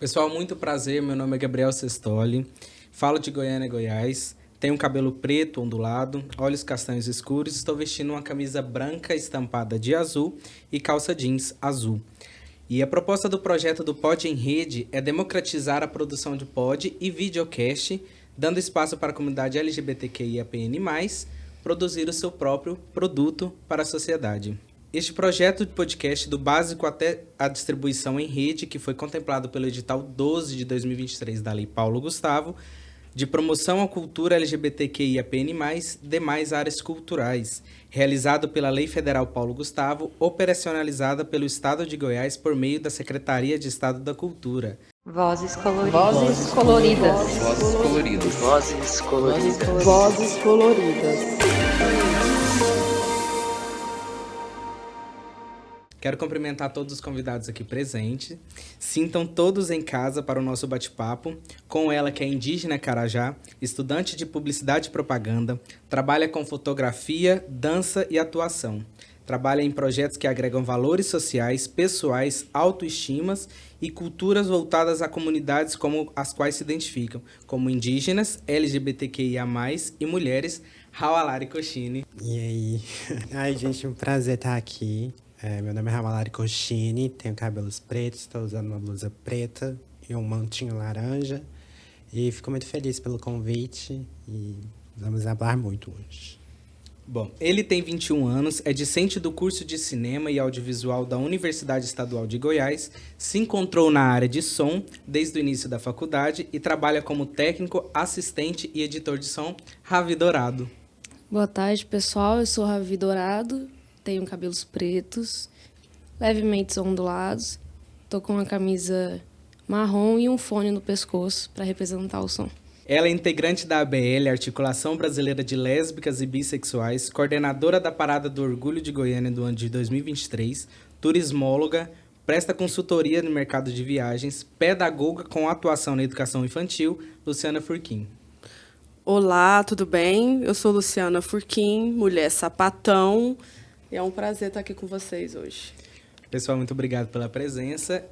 Pessoal, muito prazer. Meu nome é Gabriel Sestoli. Falo de Goiânia, Goiás. Tenho um cabelo preto, ondulado, olhos castanhos escuros. Estou vestindo uma camisa branca estampada de azul e calça jeans azul. E a proposta do projeto do Pod em Rede é democratizar a produção de pod e videocast, dando espaço para a comunidade LGBTQIAPN+, produzir o seu próprio produto para a sociedade. Este projeto de podcast, do básico até a distribuição em rede, que foi contemplado pelo edital 12 de 2023 da Lei Paulo Gustavo, de promoção à cultura LGBTQIAPN+, demais áreas culturais, realizado pela Lei Federal Paulo Gustavo, operacionalizada pelo Estado de Goiás por meio da Secretaria de Estado da Cultura. Vozes coloridas. Vozes coloridas. Vozes coloridas. Vozes coloridas. Vozes coloridas. Quero cumprimentar todos os convidados aqui presentes. Sintam todos em casa para o nosso bate-papo com ela, que é indígena Carajá, estudante de publicidade e propaganda, trabalha com fotografia, dança e atuação. Trabalha em projetos que agregam valores sociais, pessoais, autoestimas e culturas voltadas a comunidades como as quais se identificam, como indígenas, LGBTQIA+, e mulheres. Hawalari Koshini. E aí? Ai, gente, um prazer estar aqui. Meu nome é Hawalari Koshini, tenho cabelos pretos, estou usando uma blusa preta e um mantinho laranja. E fico muito feliz pelo convite e vamos falar muito hoje. Bom, ele tem 21 anos, é discente do curso de Cinema e Audiovisual da Universidade Estadual de Goiás, se encontrou na área de som desde o início da faculdade e trabalha como técnico, assistente e editor de som. Ravi Dourado. Boa tarde, pessoal. Eu sou Ravi Dourado, tenho cabelos pretos, levemente ondulados, estou com uma camisa marrom e um fone no pescoço para representar o som. Ela é integrante da ABL, Articulação Brasileira de Lésbicas e Bissexuais, coordenadora da Parada do Orgulho de Goiânia do ano de 2023, turismóloga, presta consultoria no mercado de viagens, pedagoga com atuação na educação infantil. Luciana Furquim. Olá, tudo bem? Eu sou Luciana Furquim, mulher sapatão. E é um prazer estar aqui com vocês hoje. Pessoal, muito obrigado pela presença.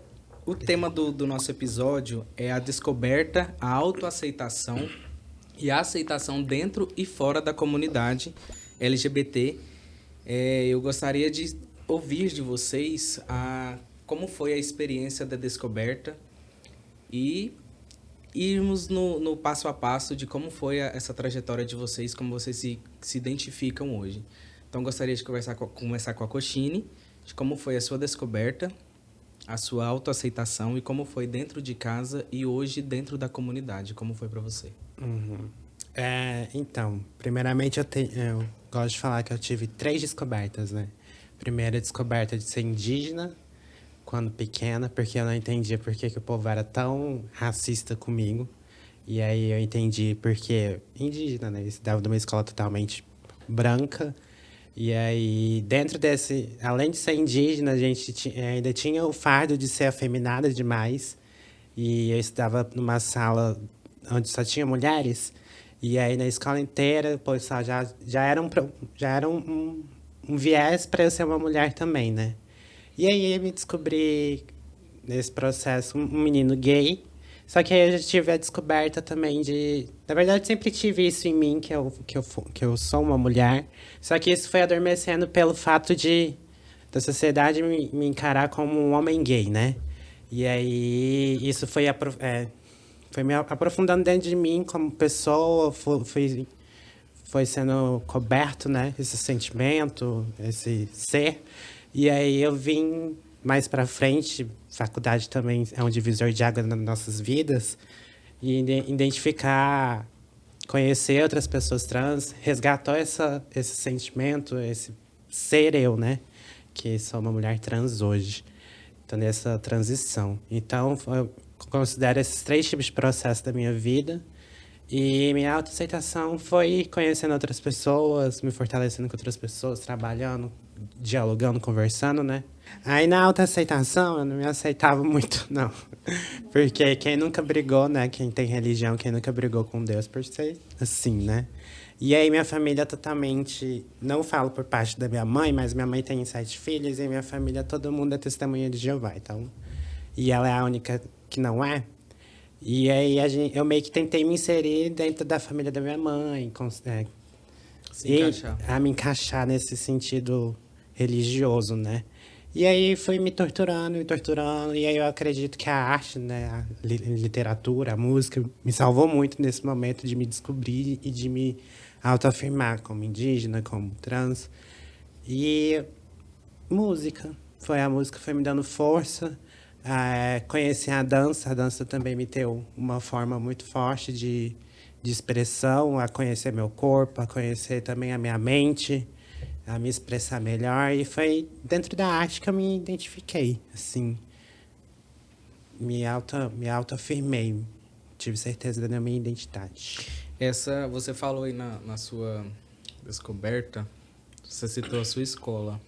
O tema do nosso episódio é a descoberta, a autoaceitação e a aceitação dentro e fora da comunidade LGBT. Eu gostaria de ouvir de vocês como foi a experiência da descoberta e irmos no passo a passo de como foi essa trajetória de vocês, como vocês se identificam hoje. Então, gostaria de começar com a Koshini, de como foi a sua descoberta, a sua autoaceitação e como foi dentro de casa e hoje dentro da comunidade. Como foi para você? Uhum. Então, primeiramente eu gosto de falar que eu tive 3 descobertas, né? Primeira descoberta de ser indígena, quando pequena, porque eu não entendia por que o povo era tão racista comigo. E aí eu entendi porque indígena, né? Eu estudava numa escola totalmente branca. E aí, dentro desse... Além de ser indígena, a gente ainda tinha o fardo de ser afeminada demais. E eu estudava numa sala onde só tinha mulheres. E aí, na escola inteira, o pessoal já era um viés para eu ser uma mulher também, né? E aí, eu me descobri, nesse processo, um menino gay. Só que aí eu já tive a descoberta também de... Na verdade, sempre tive isso em mim, que eu sou uma mulher. Só que isso foi adormecendo pelo fato da sociedade me encarar como um homem gay, né? E aí, isso foi me aprofundando dentro de mim como pessoa, foi sendo coberto, né? Esse sentimento, esse ser. E aí eu vim mais pra frente, faculdade também é um divisor de água nas nossas vidas, e identificar, conhecer outras pessoas trans, resgatou esse sentimento, esse ser eu, né? Que sou uma mulher trans hoje. Estou nessa transição. Então, eu considero esses 3 tipos de processo da minha vida. E minha autoaceitação foi conhecendo outras pessoas, me fortalecendo com outras pessoas, trabalhando, dialogando, conversando, né? Aí na autoaceitação eu não me aceitava muito, não. Porque quem nunca brigou, né? Quem tem religião, quem nunca brigou com Deus por ser assim, né? E aí minha família totalmente... Não falo por parte da minha mãe, mas minha mãe tem 7 filhos e minha família, todo mundo é testemunha de Jeová, então... E ela é a única que não é. E aí eu meio que tentei me inserir dentro da família da minha mãe, Se encaixar. a me encaixar nesse sentido religioso, né? E aí foi me torturando, e aí eu acredito que a arte, né, a literatura, a música, me salvou muito nesse momento de me descobrir e de me autoafirmar como indígena, como trans. E a música foi me dando força. Conheci a dança também me deu uma forma muito forte de expressão, a conhecer meu corpo, a conhecer também a minha mente, a me expressar melhor. E foi dentro da arte que eu me identifiquei, assim, me autoafirmei, tive certeza da minha identidade. Você falou aí na sua descoberta, você citou a sua escola.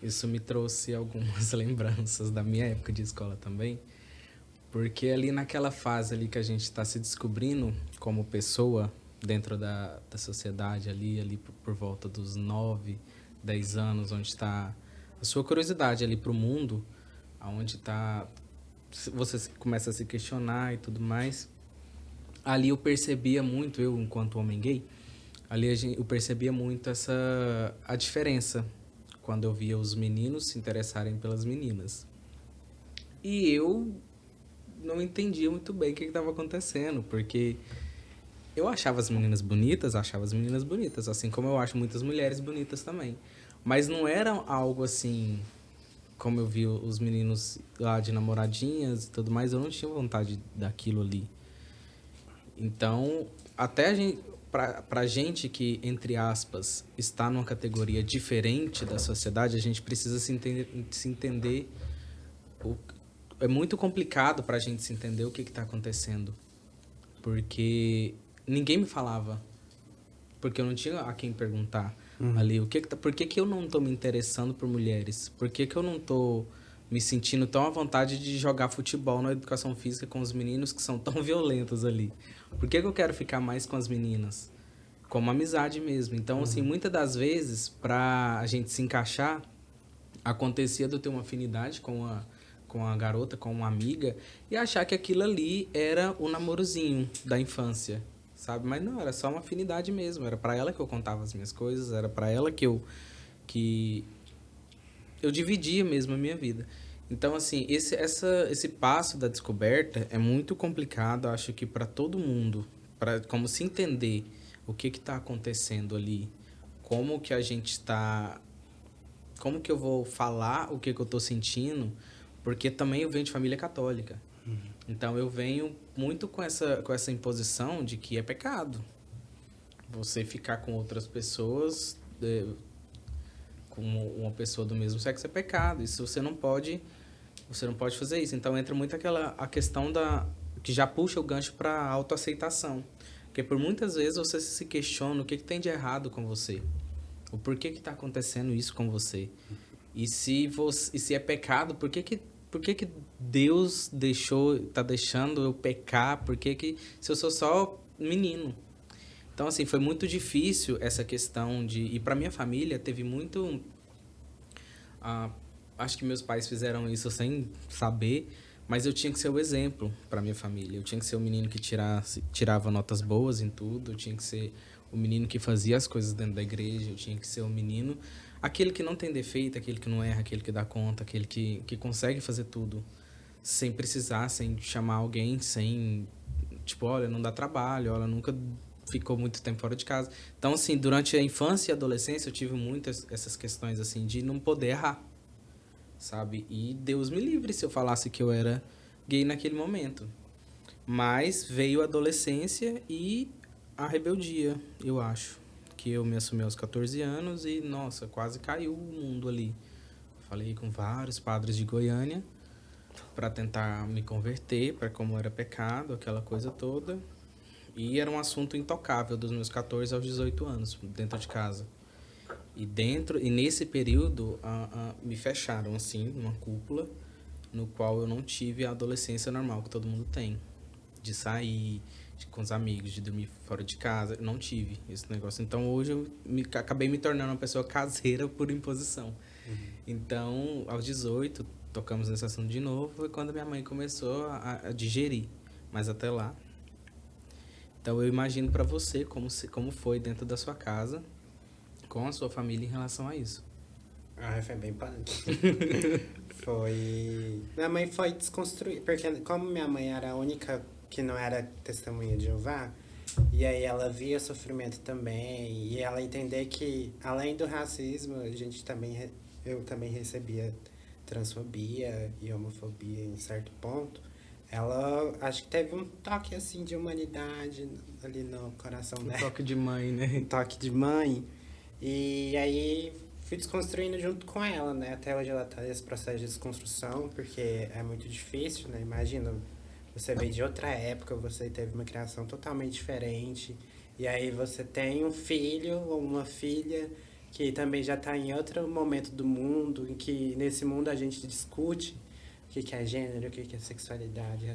Isso me trouxe algumas lembranças da minha época de escola também, porque ali naquela fase ali que a gente está se descobrindo como pessoa dentro da sociedade, ali por volta dos 9, 10 anos, onde está a sua curiosidade ali para o mundo, onde está, você começa a se questionar e tudo mais. Ali eu percebia muito, eu enquanto homem gay, eu percebia muito a diferença quando eu via os meninos se interessarem pelas meninas. E eu não entendia muito bem o que estava acontecendo, porque eu achava as meninas bonitas, assim como eu acho muitas mulheres bonitas também. Mas não era algo assim, como eu vi os meninos lá de namoradinhas e tudo mais, eu não tinha vontade daquilo ali. Então, até pra gente que, entre aspas, está numa categoria diferente da sociedade, a gente precisa se entender. É muito complicado pra gente se entender o que está acontecendo. Porque ninguém me falava. Porque eu não tinha a quem perguntar ali. Por que eu não estou me interessando por mulheres? Por que eu não estou me sentindo tão à vontade de jogar futebol na educação física com os meninos que são tão violentos ali? Por que eu quero ficar mais com as meninas? Como amizade mesmo. Então, assim, muitas das vezes, pra a gente se encaixar, acontecia de eu ter uma afinidade com a garota, com uma amiga, e achar que aquilo ali era o namorozinho da infância, sabe? Mas não, era só uma afinidade mesmo. Era pra ela que eu contava as minhas coisas, era pra ela que eu dividia mesmo a minha vida. Então, assim, esse passo da descoberta é muito complicado, acho que para todo mundo, como se entender o que está acontecendo ali, como que a gente está, como que eu vou falar o que eu estou sentindo, porque também eu venho de família católica. Então, eu venho muito com essa imposição de que é pecado você ficar com outras pessoas, com uma pessoa do mesmo sexo é pecado. Isso você não pode fazer isso. Então entra muito a questão que já puxa o gancho para autoaceitação. Porque por muitas vezes você se questiona o que tem de errado com você. O porquê que está acontecendo isso com você. E se é pecado, por que Deus tá deixando eu pecar? Se eu sou só menino? Então, assim, foi muito difícil essa questão de... E para minha família teve muito... acho que meus pais fizeram isso sem saber, mas eu tinha que ser o exemplo para minha família. Eu tinha que ser o menino que tirava notas boas em tudo. Eu tinha que ser o menino que fazia as coisas dentro da igreja. Eu tinha que ser o menino... Aquele que não tem defeito, aquele que não erra, aquele que dá conta, aquele que consegue fazer tudo sem precisar, sem chamar alguém, sem... Tipo, olha, não dá trabalho, olha, nunca... ficou muito tempo fora de casa. Então, assim, durante a infância e a adolescência, eu tive muitas essas questões, assim, de não poder errar, sabe? E Deus me livre se eu falasse que eu era gay naquele momento. Mas veio a adolescência e a rebeldia, eu acho. Que eu me assumi aos 14 anos e, nossa, quase caiu o mundo ali. Falei com vários padres de Goiânia para tentar me converter, para como era pecado, aquela coisa toda. E era um assunto intocável dos meus 14 aos 18 anos, dentro de casa. E nesse período, me fecharam, assim, numa cúpula, no qual eu não tive a adolescência normal que todo mundo tem. De sair com os amigos, de dormir fora de casa. Eu não tive esse negócio. Então, hoje, eu acabei me tornando uma pessoa caseira por imposição. Então, aos 18, tocamos nesse assunto de novo foi quando minha mãe começou a digerir. Mas até lá. Então eu imagino para você como foi dentro da sua casa, com a sua família em relação a isso. Foi bem punk. Minha mãe foi desconstruir, porque como minha mãe era a única que não era testemunha de Jeová, e aí ela via sofrimento também, e ela entender que, além do racismo, eu também recebia transfobia e homofobia em certo ponto. Ela, acho que teve um toque, assim, de humanidade ali no coração dela. Um toque de mãe, né? Um toque de mãe. E aí fui desconstruindo junto com ela, né? Até hoje ela tá nesse processo de desconstrução, porque é muito difícil, né? Imagina, você veio de outra época, você teve uma criação totalmente diferente, e aí você tem um filho ou uma filha que também já está em outro momento do mundo, em que nesse mundo a gente discute o que é gênero, o que é sexualidade,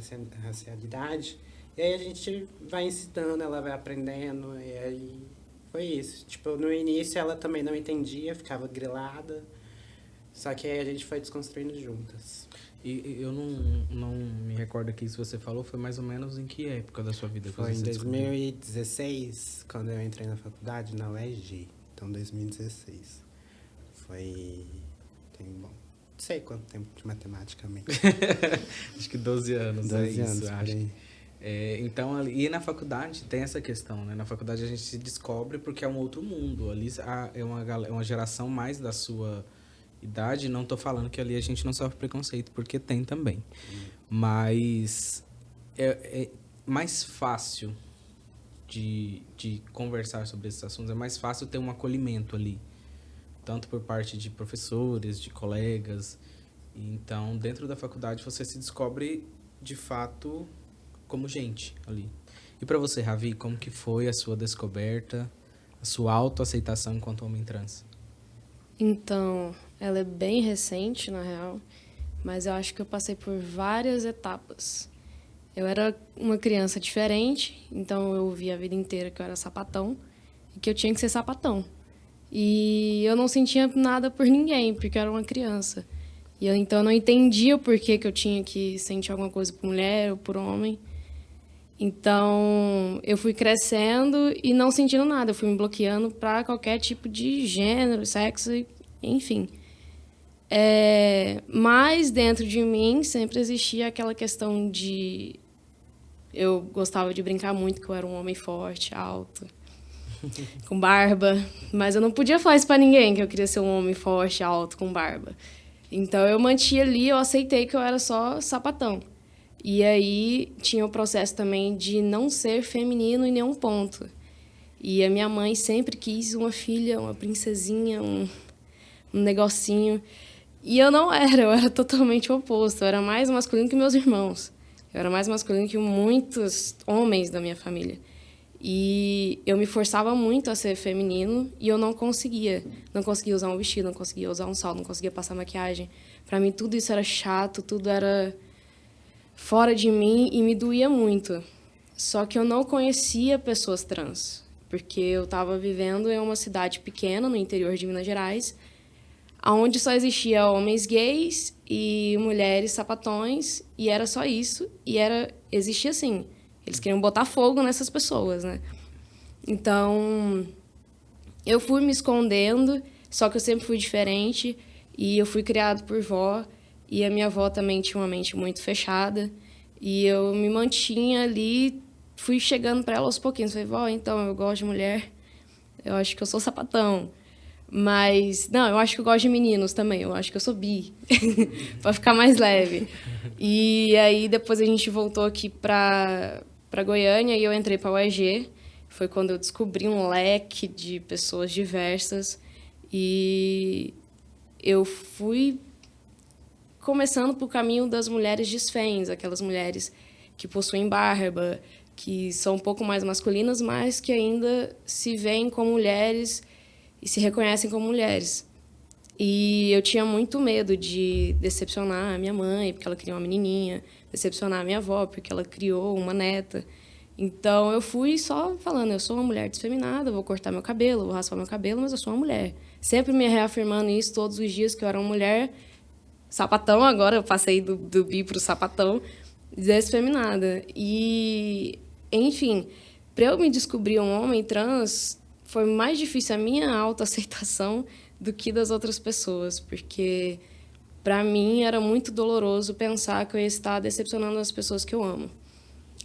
racialidade, e aí a gente vai ensinando, ela vai aprendendo, e aí foi isso. Tipo, no início ela também não entendia, ficava grilada, só que aí a gente foi desconstruindo juntas. E eu não me recordo aqui se você falou, foi mais ou menos em que época da sua vida? Foi em 2016, quando eu entrei na faculdade, na UEG. Então, 2016. Bom, não sei quanto tempo de matemática mesmo. Acho que 12 anos, 12 é anos, isso, acho. Então, e na faculdade tem essa questão, né? Na faculdade a gente se descobre porque é um outro mundo. Ali é uma geração mais da sua idade. Não tô falando que ali a gente não sofre preconceito, porque tem também. Mas é mais fácil de conversar sobre esses assuntos, é mais fácil ter um acolhimento ali. Tanto por parte de professores, de colegas. Então, dentro da faculdade, você se descobre, de fato, como gente ali. E para você, Ravi, como que foi a sua descoberta, a sua autoaceitação enquanto homem trans? Então, ela é bem recente, na real, mas eu acho que eu passei por várias etapas. Eu era uma criança diferente, então eu ouvi a vida inteira que eu era sapatão e que eu tinha que ser sapatão. E eu não sentia nada por ninguém, porque eu era uma criança. Então eu não entendia o porquê que eu tinha que sentir alguma coisa por mulher ou por homem. Então eu fui crescendo e não sentindo nada. Eu fui me bloqueando para qualquer tipo de gênero, sexo, enfim. Mas dentro de mim sempre existia aquela questão de... Eu gostava de brincar muito que eu era um homem forte, alto, com barba. Mas eu não podia falar isso pra ninguém, que eu queria ser um homem forte, alto, com barba. Então eu mantinha ali, eu aceitei que eu era só sapatão. E aí tinha o processo também de não ser feminino em nenhum ponto. E a minha mãe sempre quis uma filha, uma princesinha, um negocinho. E eu não era, eu era totalmente o oposto. Eu era mais masculino que meus irmãos. Eu era mais masculino que muitos homens da minha família. E eu me forçava muito a ser feminino e eu não conseguia. Não conseguia usar um vestido, não conseguia usar um salto, não conseguia passar maquiagem. Para mim, tudo isso era chato, tudo era fora de mim e me doía muito. Só que eu não conhecia pessoas trans, porque eu estava vivendo em uma cidade pequena, no interior de Minas Gerais, onde só existia homens gays e mulheres sapatões, e era só isso. E existia assim. Eles queriam botar fogo nessas pessoas, né? Então, eu fui me escondendo, só que eu sempre fui diferente, e eu fui criado por vó, e a minha avó também tinha uma mente muito fechada, e eu me mantinha ali, fui chegando para ela aos pouquinhos. Falei, vó, então, eu gosto de mulher, eu acho que eu sou sapatão. Mas, não, eu acho que eu gosto de meninos também, eu acho que eu sou bi, para ficar mais leve. E aí, depois a gente voltou aqui para Goiânia e eu entrei para a UEG. Foi quando eu descobri um leque de pessoas diversas. E eu fui começando por caminho das mulheres desfens, aquelas mulheres que possuem barba, que são um pouco mais masculinas, mas que ainda se veem como mulheres e se reconhecem como mulheres. E eu tinha muito medo de decepcionar a minha mãe, porque ela queria uma menininha, decepcionar a minha avó, porque ela criou uma neta. Então, eu fui só falando, eu sou uma mulher desfeminada, vou cortar meu cabelo, vou raspar meu cabelo, mas eu sou uma mulher. Sempre me reafirmando isso todos os dias, que eu era uma mulher sapatão, agora eu passei do bi pro sapatão, desfeminada. E, enfim, para eu me descobrir um homem trans, foi mais difícil a minha autoaceitação do que das outras pessoas, porque para mim era muito doloroso pensar que eu ia estar decepcionando as pessoas que eu amo.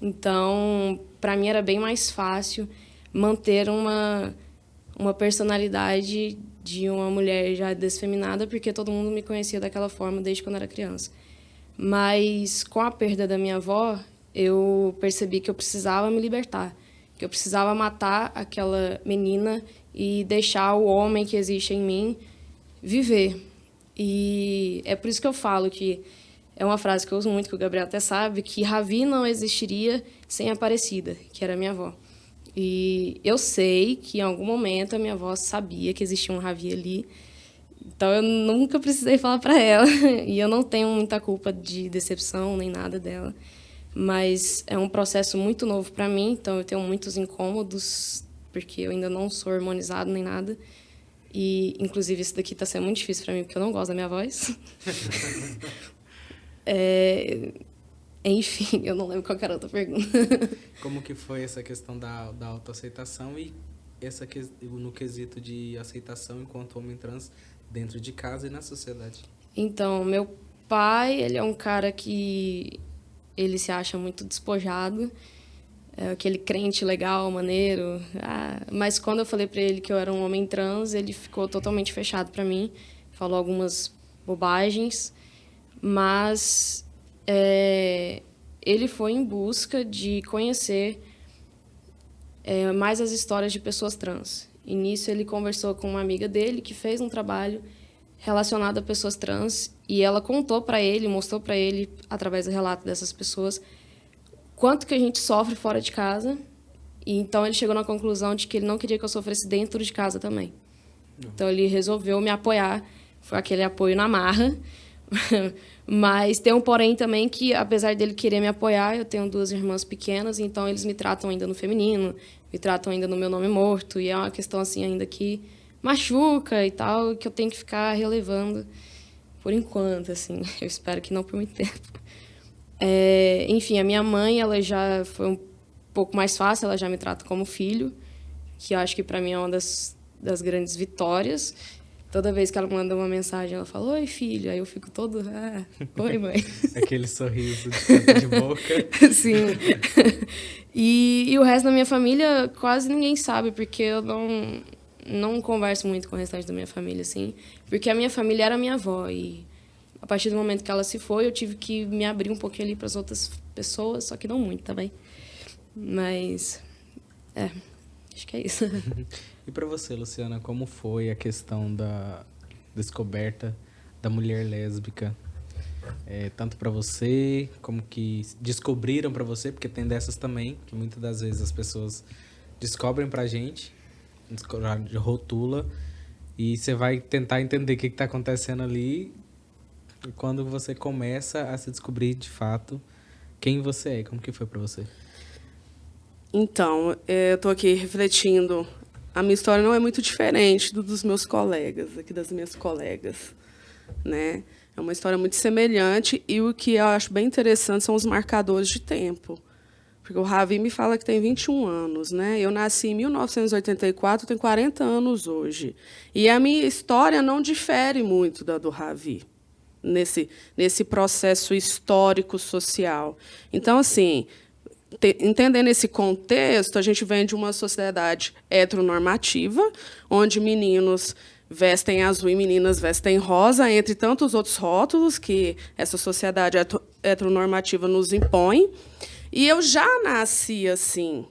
Então, para mim era bem mais fácil manter uma personalidade de uma mulher já desfeminada, porque todo mundo me conhecia daquela forma desde quando era criança. Mas com a perda da minha avó, eu percebi que eu precisava me libertar, que eu precisava matar aquela menina e deixar o homem que existe em mim viver. E é por isso que eu falo que é uma frase que eu uso muito, que o Gabriel até sabe, que Ravi não existiria sem Aparecida, que era minha avó. E eu sei que em algum momento a minha avó sabia que existia um Ravi ali, então eu nunca precisei falar para ela. E eu não tenho muita culpa de decepção nem nada dela, mas é um processo muito novo para mim, então eu tenho muitos incômodos, porque eu ainda não sou hormonizado nem nada. E, inclusive, isso daqui está sendo muito difícil para mim, porque eu não gosto da minha voz. Enfim, eu não lembro qual era a outra pergunta. Como que foi essa questão da autoaceitação e no quesito de aceitação enquanto homem trans dentro de casa e na sociedade? Então, meu pai, ele é um cara que ele se acha muito despojado, é aquele crente legal, maneiro. Mas quando eu falei para ele que eu era um homem trans, ele ficou totalmente fechado para mim, falou algumas bobagens, mas ele foi em busca de conhecer mais as histórias de pessoas trans. E nisso ele conversou com uma amiga dele que fez um trabalho relacionado a pessoas trans, e ela contou para ele, mostrou para ele, através do relato dessas pessoas, quanto que a gente sofre fora de casa. E então ele chegou na conclusão de que ele não queria que eu sofresse dentro de casa também. Então ele resolveu me apoiar, foi aquele apoio na marra. Mas tem um porém também que, apesar dele querer me apoiar, eu tenho 2 irmãs pequenas, então eles me tratam ainda no feminino, me tratam ainda no meu nome morto, e é uma questão assim ainda que machuca e tal, que eu tenho que ficar relevando por enquanto, assim. Eu espero que não por muito tempo. Enfim, a minha mãe, ela já foi um pouco mais fácil, ela já me trata como filho, que eu acho que para mim é uma das grandes vitórias. Toda vez que ela manda uma mensagem, ela fala: "Oi, filho". Aí eu fico todo: "Oi, mãe". Aquele sorriso de canto de boca. Sim. E o resto da minha família quase ninguém sabe, porque eu não converso muito com o restante da minha família, assim. Porque a minha família era a minha avó, e a partir do momento que ela se foi, eu tive que me abrir um pouquinho ali para as outras pessoas, só que não muito também. Mas, acho que é isso. E para você, Luciana, como foi a questão da descoberta da mulher lésbica? Tanto para você, como que descobriram para você, porque tem dessas também, que muitas das vezes as pessoas descobrem pra gente, rotula, e você vai tentar entender o que está acontecendo ali, e quando você começa a se descobrir de fato quem você é, como que foi para você? Então, eu estou aqui refletindo. A minha história não é muito diferente dos meus colegas, aqui das minhas colegas, né? É uma história muito semelhante, e o que eu acho bem interessante são os marcadores de tempo. Porque o Ravi me fala que tem 21 anos, né? Eu nasci em 1984, tenho 40 anos hoje. E a minha história não difere muito da do Ravi, nesse processo histórico social. Então, assim, entendendo esse contexto, a gente vem de uma sociedade heteronormativa, onde meninos vestem azul e meninas vestem rosa, entre tantos outros rótulos que essa sociedade heteronormativa nos impõe. E eu já nasci assim,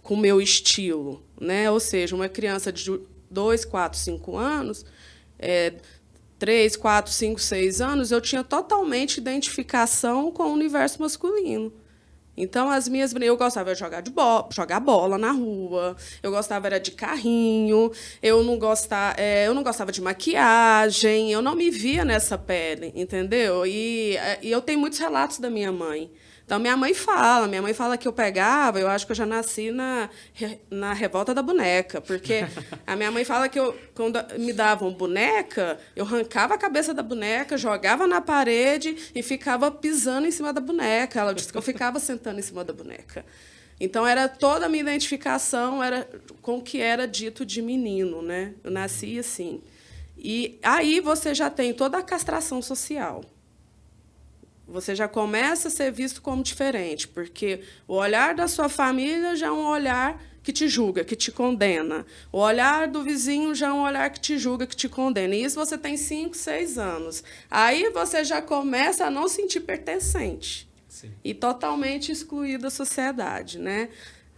com o meu estilo, né? Ou seja, uma criança de 2, 4, 5 anos, 3, 4, 5, 6 anos, eu tinha totalmente identificação com o universo masculino. Então, eu gostava de jogar bola na rua, eu gostava era de carrinho, eu não gostava de maquiagem, eu não me via nessa pele, entendeu? E eu tenho muitos relatos da minha mãe. Então, minha mãe fala que eu pegava, eu acho que eu já nasci na revolta da boneca, porque a minha mãe fala que quando me davam boneca, eu arrancava a cabeça da boneca, jogava na parede e ficava pisando em cima da boneca. Ela disse que eu ficava sentando em cima da boneca. Então, era toda a minha identificação era com o que era dito de menino, né? Eu nasci assim. E aí você já tem toda a castração social. Você já começa a ser visto como diferente, porque o olhar da sua família já é um olhar que te julga, que te condena. O olhar do vizinho já é um olhar que te julga, que te condena. E isso você tem 5, 6 anos. Aí você já começa a não sentir pertencente. Sim. E totalmente excluído da sociedade, né?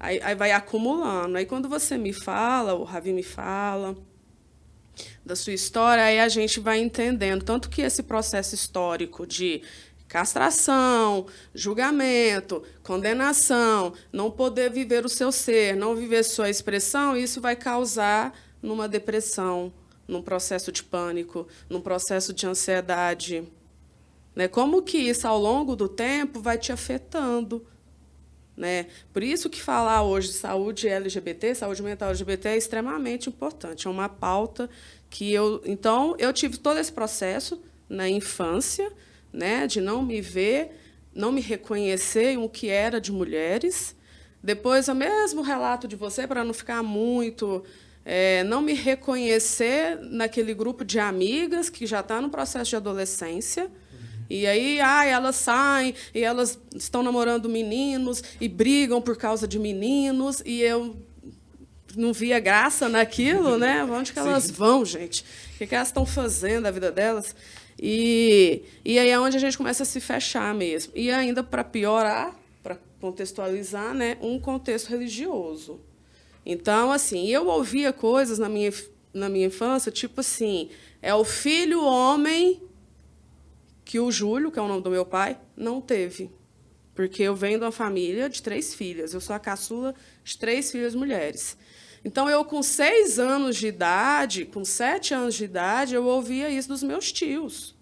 Aí vai acumulando. Aí, quando você me fala, o Ravi me fala da sua história, aí a gente vai entendendo. Tanto que esse processo histórico de castração, julgamento, condenação, não poder viver o seu ser, não viver sua expressão, isso vai causar numa depressão, num processo de pânico, num processo de ansiedade. Né? Como que isso, ao longo do tempo, vai te afetando? Né? Por isso que falar hoje de saúde LGBT, saúde mental LGBT, é extremamente importante. É uma pauta que Então, eu tive todo esse processo na infância, né, de não me ver, não me reconhecer em o que era de mulheres. Depois, o mesmo relato de você, para não ficar muito... não me reconhecer naquele grupo de amigas que já está no processo de adolescência. E aí, elas saem, e elas estão namorando meninos, e brigam por causa de meninos, e eu não via graça naquilo, né? Onde que elas vão, gente? O que elas estão fazendo da vida delas? E aí é onde a gente começa a se fechar mesmo. E ainda, para piorar, para contextualizar, né, um contexto religioso. Então, assim, eu ouvia coisas na minha infância, tipo assim, é o filho homem que o Júlio, que é o nome do meu pai, não teve. Porque eu venho de uma família de 3 filhas. Eu sou a caçula de 3 filhas mulheres. Então, eu, com 6 anos de idade, com 7 anos de idade, eu ouvia isso dos meus tios,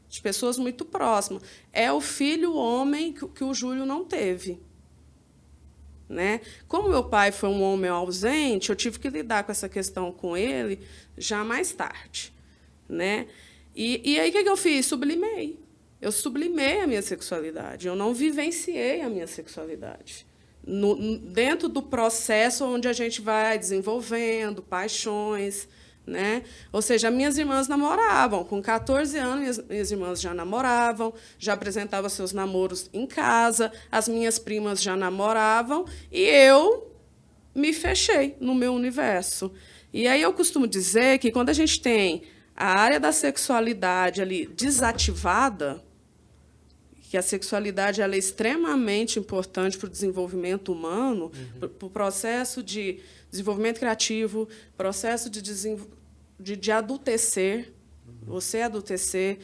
de pessoas muito próximas. É o filho homem que o Júlio não teve. Né? Como meu pai foi um homem ausente, eu tive que lidar com essa questão com ele já mais tarde. Né? E aí, o que eu fiz? Sublimei. Eu sublimei a minha sexualidade. Eu não vivenciei a minha sexualidade. Dentro do processo onde a gente vai desenvolvendo paixões. Né? Ou seja, minhas irmãs namoravam. Com 14 anos, minhas irmãs já namoravam, já apresentavam seus namoros em casa, as minhas primas já namoravam, e eu me fechei no meu universo. E aí eu costumo dizer que, quando a gente tem a área da sexualidade ali desativada, que a sexualidade ela é extremamente importante para o desenvolvimento humano, para o processo de desenvolvimento criativo, processo de adultecer, você adultecer,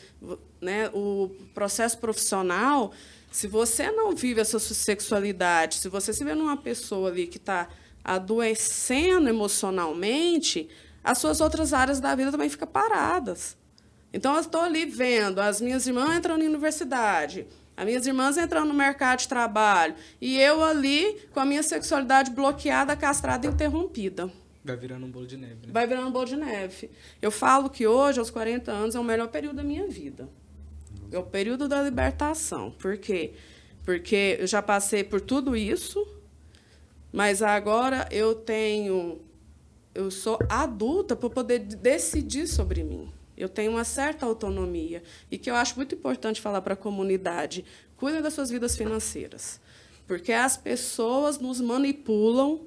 né? O processo profissional. Se você não vive a sua sexualidade, se você se vê numa pessoa ali que está adoecendo emocionalmente, as suas outras áreas da vida também ficam paradas. Então, eu estou ali vendo as minhas irmãs entrando em universidade, as minhas irmãs entrando no mercado de trabalho, e eu ali com a minha sexualidade bloqueada, castrada, interrompida. Vai virando um bolo de neve. Né? Vai virando um bolo de neve. Eu falo que hoje, aos 40 anos, é o melhor período da minha vida. É o período da libertação. Por quê? Porque eu já passei por tudo isso, mas agora eu sou adulta para poder decidir sobre mim. Eu tenho uma certa autonomia. E que eu acho muito importante falar para a comunidade: cuidem das suas vidas financeiras. Porque as pessoas nos manipulam,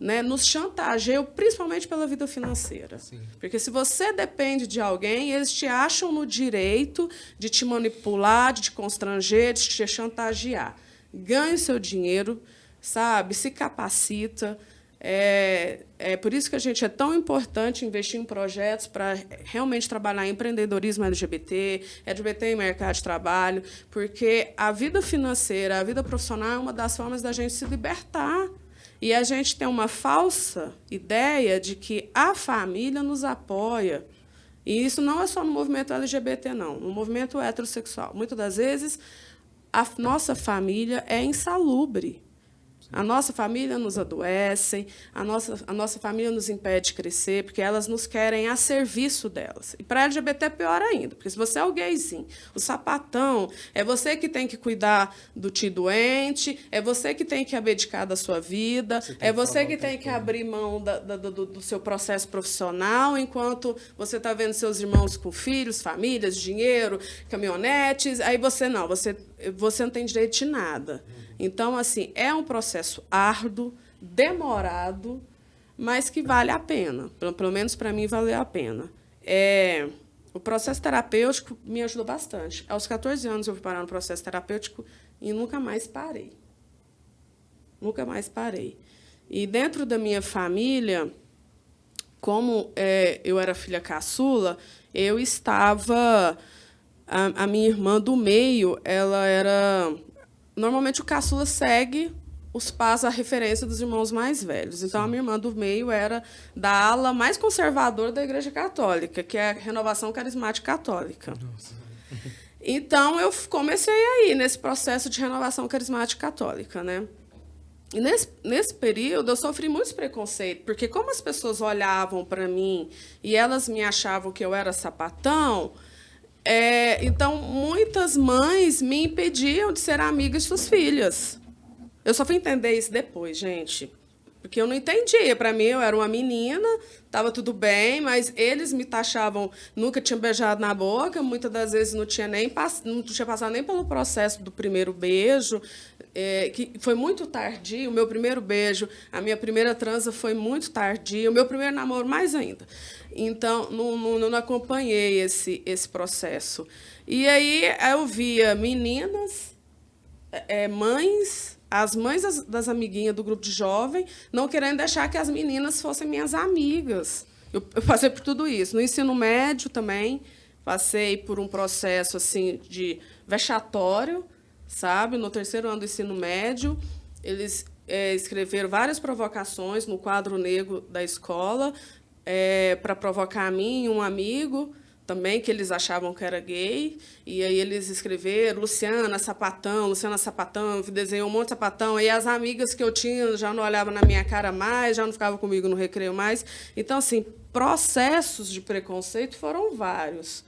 né, nos chantageiam, principalmente pela vida financeira. Sim. Porque, se você depende de alguém, eles te acham no direito de te manipular, de te constranger, de te chantagear. Ganhe o seu dinheiro, sabe? Se capacita. É por isso que a gente é tão importante investir em projetos para realmente trabalhar em empreendedorismo LGBT em mercado de trabalho, porque a vida financeira, a vida profissional é uma das formas da gente se libertar. E a gente tem uma falsa ideia de que a família nos apoia. E isso não é só no movimento LGBT, não. No movimento heterossexual. Muitas das vezes, a nossa família é insalubre. A nossa família nos adoece, a nossa família nos impede de crescer, porque elas nos querem a serviço delas. E para LGBT é pior ainda, porque se você é o gayzinho, o sapatão, é você que tem que cuidar do tio doente, é você que tem que abdicar da sua vida, é você que tem que abrir mão do seu processo profissional, enquanto você está vendo seus irmãos com filhos, famílias, dinheiro, caminhonetes, aí você não tem direito de nada. Então, assim, é um processo árduo, demorado, mas que vale a pena. Pelo menos para mim, valeu a pena. O processo terapêutico me ajudou bastante. Aos 14 anos, eu fui parar no processo terapêutico e nunca mais parei. Nunca mais parei. E dentro da minha família, como eu era filha caçula, eu estava... A minha irmã do meio, ela era... Normalmente, o caçula segue os passos, a referência dos irmãos mais velhos. Então, a minha irmã do meio era da ala mais conservadora da Igreja Católica, que é a Renovação Carismática Católica. Nossa. Então, eu comecei aí, nesse processo de renovação carismática católica, né? E nesse período, eu sofri muitos preconceitos, porque como as pessoas olhavam para mim e elas me achavam que eu era sapatão... então, muitas mães me impediam de ser amiga de suas filhas. Eu só fui entender isso depois, gente. Porque eu não entendia. Para mim, eu era uma menina, estava tudo bem, mas eles me taxavam, nunca tinha beijado na boca, muitas das vezes não tinha passado nem pelo processo do primeiro beijo, que foi muito tardio. O meu primeiro beijo, a minha primeira transa foi muito tardia, o meu primeiro namoro mais ainda. Então, não acompanhei esse processo. E aí eu via meninas, mães, as mães das amiguinhas do grupo de jovem, não querendo deixar que as meninas fossem minhas amigas. Eu passei por tudo isso. No ensino médio também, passei por um processo assim, de vexatório, sabe? No 3º ano do ensino médio, eles escreveram várias provocações no quadro negro da escola, para provocar a mim e um amigo também, que eles achavam que era gay. E aí eles escreveram Luciana Sapatão, desenhou um monte de sapatão. E as amigas que eu tinha já não olhavam na minha cara mais, já não ficavam comigo no recreio mais. Então, assim, processos de preconceito foram vários.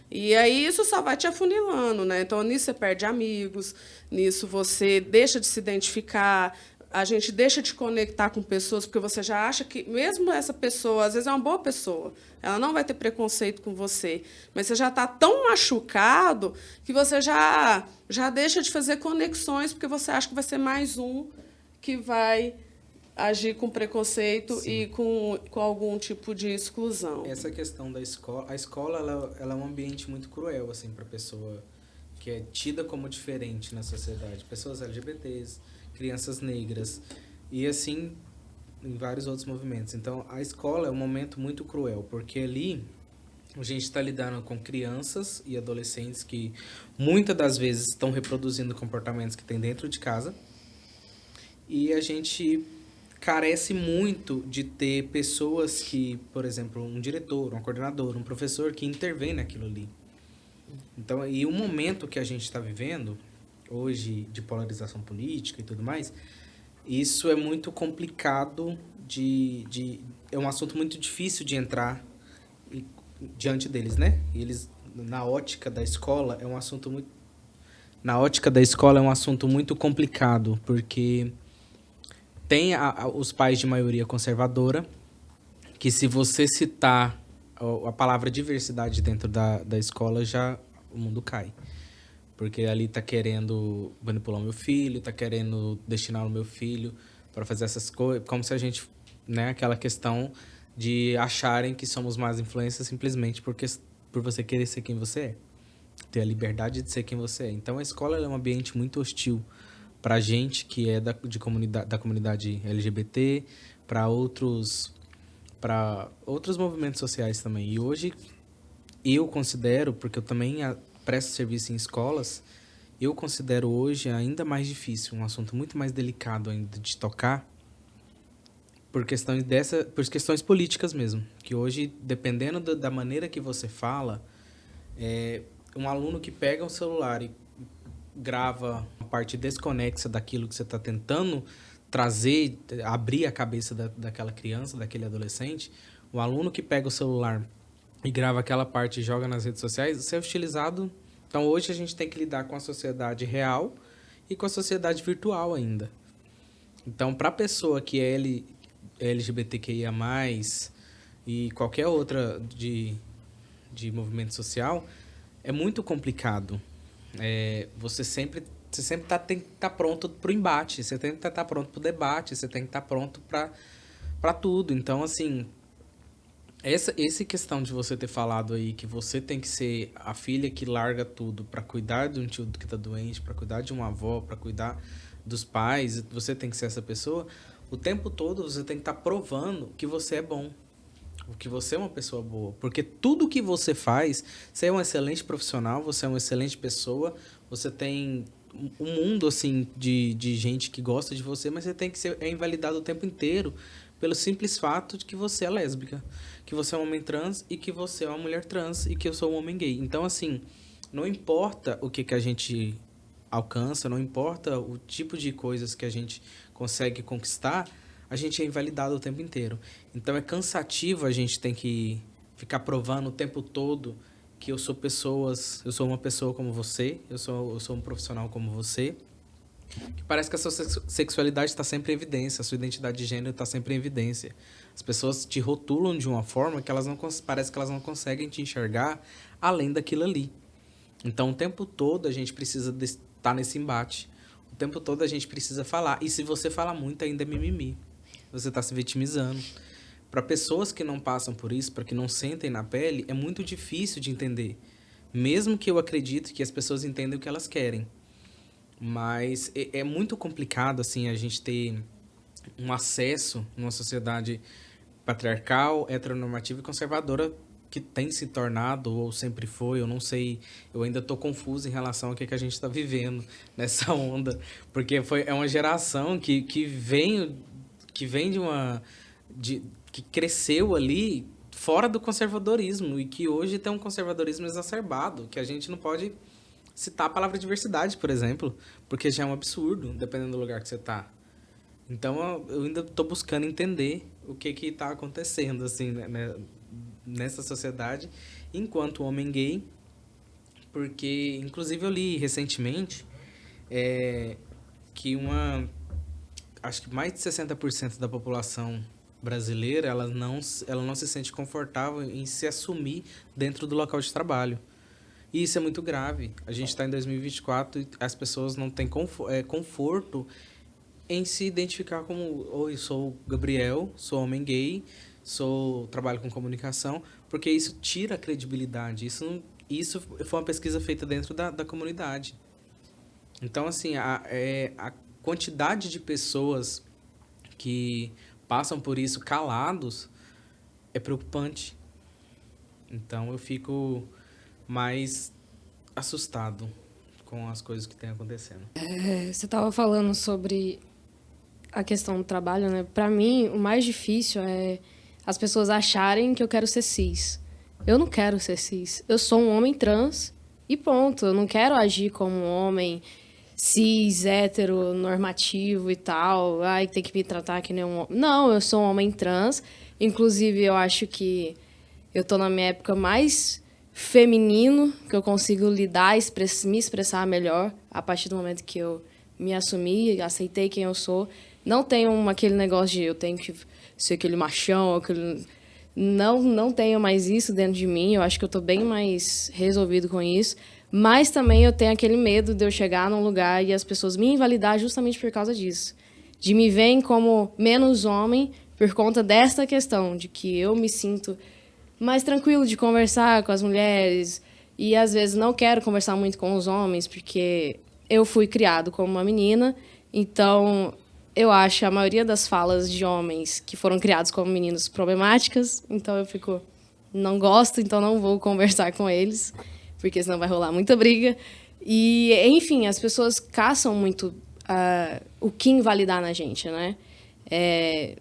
E aí isso só vai te afunilando, né? Então, nisso você perde amigos, nisso você deixa de se identificar, a gente deixa de conectar com pessoas, porque você já acha que, mesmo essa pessoa, às vezes é uma boa pessoa, ela não vai ter preconceito com você, mas você já está tão machucado que você já deixa de fazer conexões, porque você acha que vai ser mais um que vai agir com preconceito. Sim. E com algum tipo de exclusão. Essa questão da escola, a escola ela é um ambiente muito cruel assim, para a pessoa que é tida como diferente na sociedade, pessoas LGBTs, crianças negras, e assim em vários outros movimentos. Então, a escola é um momento muito cruel, porque ali a gente está lidando com crianças e adolescentes que muitas das vezes estão reproduzindo comportamentos que tem dentro de casa, e a gente carece muito de ter pessoas que, por exemplo, um diretor, um coordenador, um professor que intervém naquilo ali. Então, e o momento que a gente está vivendo hoje, de polarização política e tudo mais, isso é muito complicado é um assunto muito difícil de entrar diante deles, né? E eles, na ótica da escola, é um assunto muito complicado, porque tem os pais de maioria conservadora, que se você citar a palavra diversidade dentro da escola, já o mundo cai. Porque ali está querendo manipular o meu filho, está querendo destinar o meu filho para fazer essas coisas, como se a gente, né, aquela questão de acharem que somos más influências simplesmente por você querer ser quem você é, ter a liberdade de ser quem você é. Então, a escola é um ambiente muito hostil para a gente que é da comunidade LGBT, para outros movimentos sociais também. E hoje, eu considero, porque eu também presto serviço em escolas, eu considero hoje ainda mais difícil, um assunto muito mais delicado ainda de tocar, por questões políticas mesmo, que hoje, dependendo da maneira que você fala, um aluno que pega um celular e grava uma parte desconexa daquilo que você está tentando trazer, abrir a cabeça daquela criança, daquele adolescente, o aluno que pega o celular e grava aquela parte e joga nas redes sociais, isso é utilizado. Então, hoje a gente tem que lidar com a sociedade real e com a sociedade virtual ainda. Então, para a pessoa que é LGBTQIA+, e qualquer outra de movimento social, é muito complicado. Você sempre tem que estar pronto para o embate, você tem que estar pronto para o debate, você tem que estar pronto para tudo. Então, assim, essa questão de você ter falado aí que você tem que ser a filha que larga tudo para cuidar de um tio que está doente, para cuidar de uma avó, para cuidar dos pais, você tem que ser essa pessoa, o tempo todo você tem que estar provando que você é bom, que você é uma pessoa boa. Porque tudo que você faz, você é um excelente profissional, você é uma excelente pessoa, você tem um mundo assim de gente que gosta de você, mas você tem que ser invalidado o tempo inteiro pelo simples fato de que você é lésbica, que você é um homem trans e que você é uma mulher trans e que eu sou um homem gay. Então, assim, não importa o que a gente alcança, não importa o tipo de coisas que a gente consegue conquistar, a gente é invalidado o tempo inteiro. Então é cansativo a gente ter que ficar provando o tempo todo que eu sou uma pessoa como você, eu sou um profissional como você. Que parece que a sua sexualidade está sempre em evidência, a sua identidade de gênero está sempre em evidência. As pessoas te rotulam de uma forma que parece que elas não conseguem te enxergar além daquilo ali. Então o tempo todo a gente precisa estar nesse embate. O tempo todo a gente precisa falar. E se você fala muito, ainda é mimimi. Você está se vitimizando. Para pessoas que não passam por isso, para que não sentem na pele, é muito difícil de entender. Mesmo que eu acredite que as pessoas entendem o que elas querem. Mas é muito complicado assim, a gente ter um acesso numa sociedade patriarcal, heteronormativa e conservadora que tem se tornado, ou sempre foi, eu não sei, eu ainda estou confuso em relação ao que a gente está vivendo nessa onda, porque é uma geração que vem que cresceu ali fora do conservadorismo e que hoje tem um conservadorismo exacerbado, que a gente não pode citar a palavra diversidade, por exemplo, porque já é um absurdo, dependendo do lugar que você está. Então, eu ainda estou buscando entender o que está acontecendo assim, né, nessa sociedade, enquanto homem gay, porque, inclusive, eu li recentemente que acho que mais de 60% da população brasileira, ela não se sente confortável em se assumir dentro do local de trabalho. E isso é muito grave. A gente está em 2024 e as pessoas não têm conforto em se identificar como: oi, sou o Gabriel, sou homem gay, trabalho com comunicação, porque isso tira a credibilidade. Isso foi uma pesquisa feita dentro da comunidade. Então, assim, a quantidade de pessoas que passam por isso calados é preocupante. Então, eu fico mais assustado com as coisas que têm acontecendo. Você estava falando sobre a questão do trabalho, né? Para mim, o mais difícil é as pessoas acharem que eu quero ser cis. Eu não quero ser cis. Eu sou um homem trans e ponto. Eu não quero agir como um homem cis, hétero, normativo e tal. Ai, tem que me tratar que nem um homem. Não, eu sou um homem trans. Inclusive, eu acho que eu tô na minha época mais feminino, que eu consigo lidar, me expressar melhor a partir do momento que eu me assumi, aceitei quem eu sou. Não tenho aquele negócio de eu tenho que ser aquele machão, não tenho mais isso dentro de mim. Eu acho que eu tô bem mais resolvido com isso. Mas também eu tenho aquele medo de eu chegar num lugar e as pessoas me invalidar justamente por causa disso. De me verem como menos homem por conta dessa questão, de que eu me sinto mais tranquilo de conversar com as mulheres e, às vezes, não quero conversar muito com os homens porque eu fui criado como uma menina. Então, eu acho a maioria das falas de homens que foram criados como meninos problemáticas. Então, eu fico, não gosto, então não vou conversar com eles, porque senão vai rolar muita briga. E, enfim, as pessoas caçam muito o que invalidar na gente, né?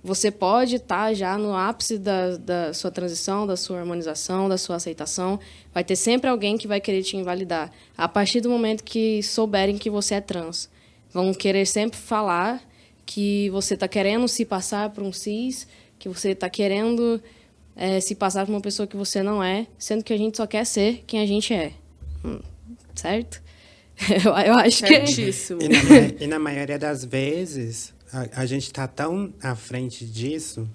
Você pode estar já no ápice da sua transição, da sua harmonização, da sua aceitação. Vai ter sempre alguém que vai querer te invalidar. A partir do momento que souberem que você é trans, vão querer sempre falar que você está querendo se passar por um cis, que você está querendo se passar por uma pessoa que você não é, sendo que a gente só quer ser quem a gente é. Certo? Eu acho que... Certíssimo. E na maioria das vezes, a gente está tão à frente disso,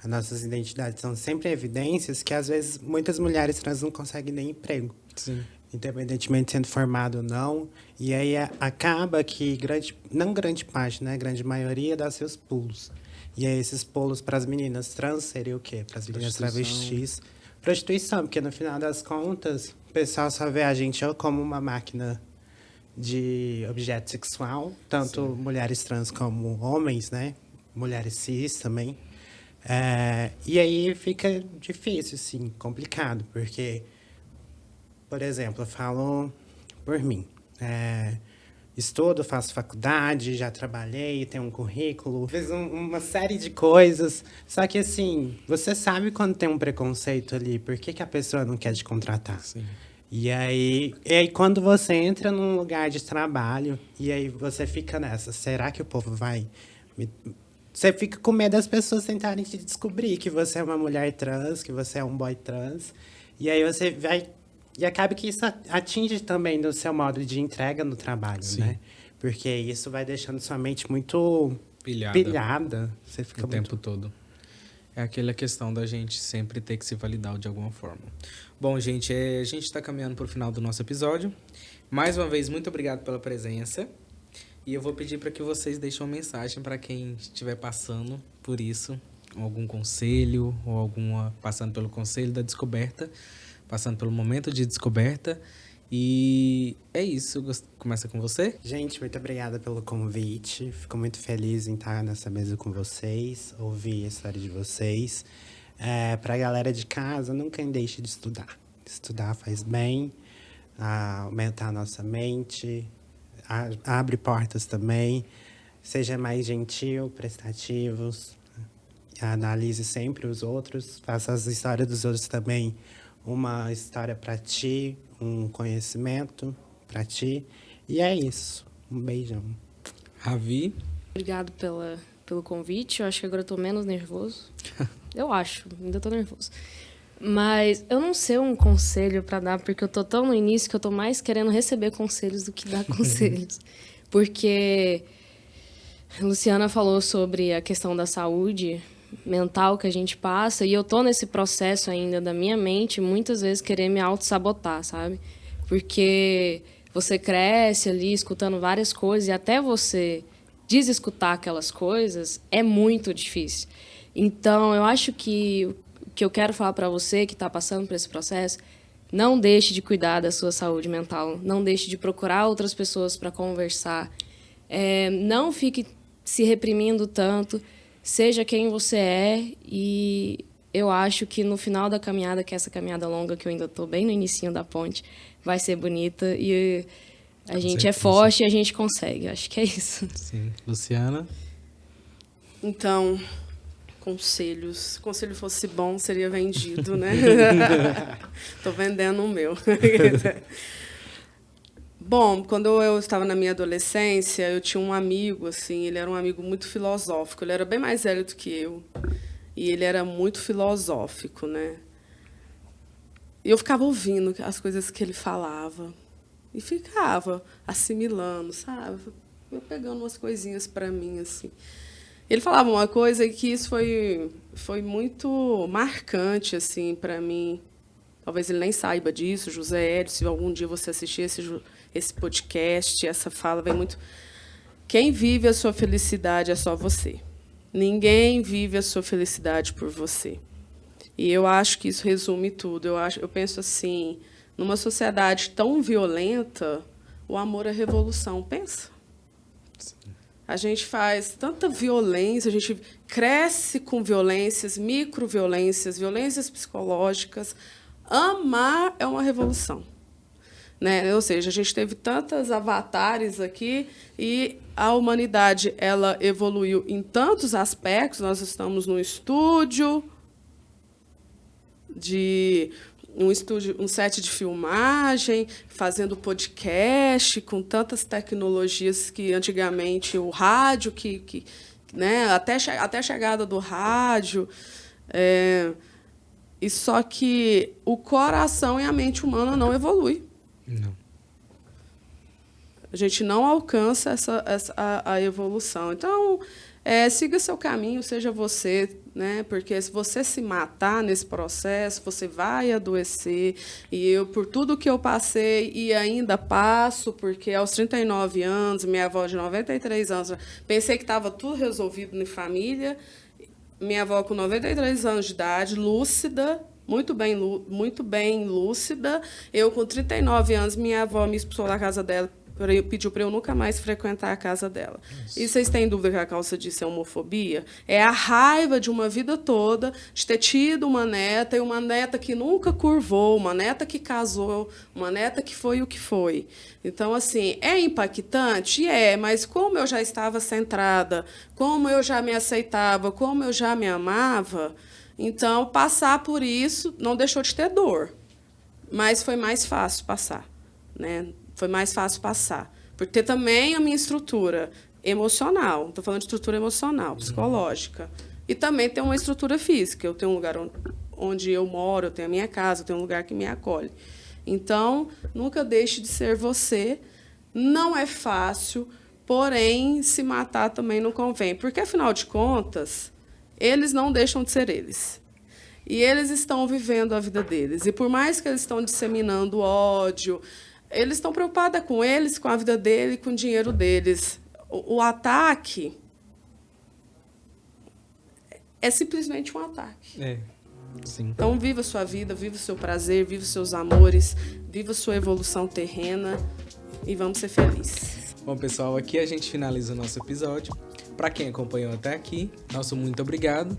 as nossas identidades são sempre evidências, que às vezes muitas mulheres trans não conseguem nem emprego. Sim. Independentemente de sendo formado ou não. E aí acaba que não grande parte, né? Grande maioria dá seus pulos. E aí esses pulos para as meninas trans seria o quê? Para as meninas travestis. Prostituição, porque no final das contas, o pessoal só vê a gente ou como uma máquina de objeto sexual, tanto mulheres trans como homens, né? Mulheres cis também. E aí fica difícil, assim, complicado, porque, por exemplo, eu falo por mim. Estudo, faço faculdade, já trabalhei, tenho um currículo, fiz uma série de coisas. Só que, assim, você sabe quando tem um preconceito ali, por que a pessoa não quer te contratar? Sim. E aí, quando você entra num lugar de trabalho, e aí você fica nessa, será que o povo vai... Você fica com medo das pessoas tentarem te descobrir que você é uma mulher trans, que você é um boy trans. E aí você vai... E acaba que isso atinge também no seu modo de entrega no trabalho, né? Porque isso vai deixando sua mente muito pilhada. Você fica o tempo todo. É aquela questão da gente sempre ter que se validar de alguma forma. Bom, gente, a gente está caminhando para o final do nosso episódio. Mais uma vez, muito obrigado pela presença. E eu vou pedir para que vocês deixem uma mensagem para quem estiver passando por isso. Algum conselho, ou passando pelo conselho da descoberta, passando pelo momento de descoberta. E é isso. Começa com você. Gente, muito obrigada pelo convite. Fico muito feliz em estar nessa mesa com vocês, ouvir a história de vocês. Para a galera de casa, nunca deixe de estudar. Estudar faz bem, aumentar a nossa mente, abre portas também. Seja mais gentil, prestativos. Analise sempre os outros. Faça as histórias dos outros também uma história para ti, um conhecimento para ti. E é isso. Um beijão. Ravi. Obrigado pelo convite. Eu acho que agora eu tô menos nervoso. Eu acho, ainda tô nervoso. Mas eu não sei um conselho para dar, porque eu tô tão no início que eu tô mais querendo receber conselhos do que dar conselhos. Porque a Luciana falou sobre a questão da saúde mental que a gente passa, e eu tô nesse processo ainda da minha mente, muitas vezes querer me auto-sabotar, sabe? Porque você cresce ali escutando várias coisas, e até você desescutar aquelas coisas é muito difícil. Então, eu acho que o que eu quero falar para você que está passando por esse processo, não deixe de cuidar da sua saúde mental, não deixe de procurar outras pessoas para conversar, não fique se reprimindo tanto, seja quem você é, e eu acho que no final da caminhada, que é essa caminhada longa, que eu ainda estou bem no inicinho da ponte, vai ser bonita e a gente é forte e a gente consegue. Acho que é isso. Sim. Luciana? Então, conselhos. Se o conselho fosse bom, seria vendido, né? Tô vendendo o meu. Bom, quando eu estava na minha adolescência, eu tinha um amigo, assim, ele era um amigo muito filosófico. Ele era bem mais velho do que eu. E ele era muito filosófico, né? E eu ficava ouvindo as coisas que ele falava. E ficava assimilando, sabe? Eu pegando umas coisinhas para mim, assim. Ele falava uma coisa que isso foi muito marcante, assim, para mim. Talvez ele nem saiba disso, José Hélio, se algum dia você assistir esse podcast, essa fala vem muito... Quem vive a sua felicidade é só você. Ninguém vive a sua felicidade por você. E eu acho que isso resume tudo. Eu penso assim, numa sociedade tão violenta, o amor é revolução. Pensa. A gente faz tanta violência, a gente cresce com violências, microviolências, violências psicológicas. Amar é uma revolução. Né? Ou seja, a gente teve tantas avatares aqui e a humanidade ela evoluiu em tantos aspectos. Nós estamos num estúdio, um set de filmagem, fazendo podcast, com tantas tecnologias que antigamente o rádio, né, até a chegada do rádio. E só que o coração e a mente humana não evoluem. Não. A gente não alcança a evolução. Então, siga seu caminho, seja você, né? Porque se você se matar nesse processo, você vai adoecer. E eu, por tudo que eu passei e ainda passo, porque aos 39 anos, minha avó de 93 anos, pensei que estava tudo resolvido na família. Minha avó com 93 anos de idade, lúcida, muito bem lúcida. Eu com 39 anos, minha avó me expulsou da casa dela, pediu para eu nunca mais frequentar a casa dela. Nossa. E vocês têm dúvida que a causa disso é homofobia? É a raiva de uma vida toda de ter tido uma neta, e uma neta que nunca curvou, uma neta que casou, uma neta que foi o que foi. Então, assim, é impactante? Mas como eu já estava centrada, como eu já me aceitava, como eu já me amava, então, passar por isso não deixou de ter dor, mas foi mais fácil passar, né? Foi mais fácil passar. Porque também a minha estrutura emocional, estou falando de estrutura emocional, psicológica, e também tem uma estrutura física. Eu tenho um lugar onde eu moro, eu tenho a minha casa, eu tenho um lugar que me acolhe. Então, nunca deixe de ser você. Não é fácil, porém, se matar também não convém. Porque, afinal de contas, eles não deixam de ser eles. E eles estão vivendo a vida deles. E por mais que eles estão disseminando ódio, eles estão preocupados com eles, com a vida deles, com o dinheiro deles. O ataque é simplesmente um ataque. Sim. Então, viva a sua vida, viva o seu prazer, viva os seus amores, viva a sua evolução terrena e vamos ser felizes. Bom, pessoal, aqui a gente finaliza o nosso episódio. Para quem acompanhou até aqui, nosso muito obrigado.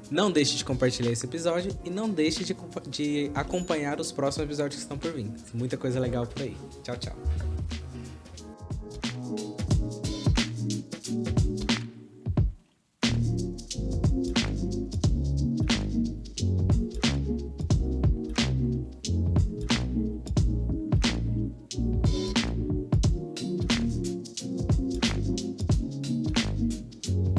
Não deixe de compartilhar esse episódio e não deixe de acompanhar os próximos episódios que estão por vir. Muita coisa legal por aí. Tchau, tchau.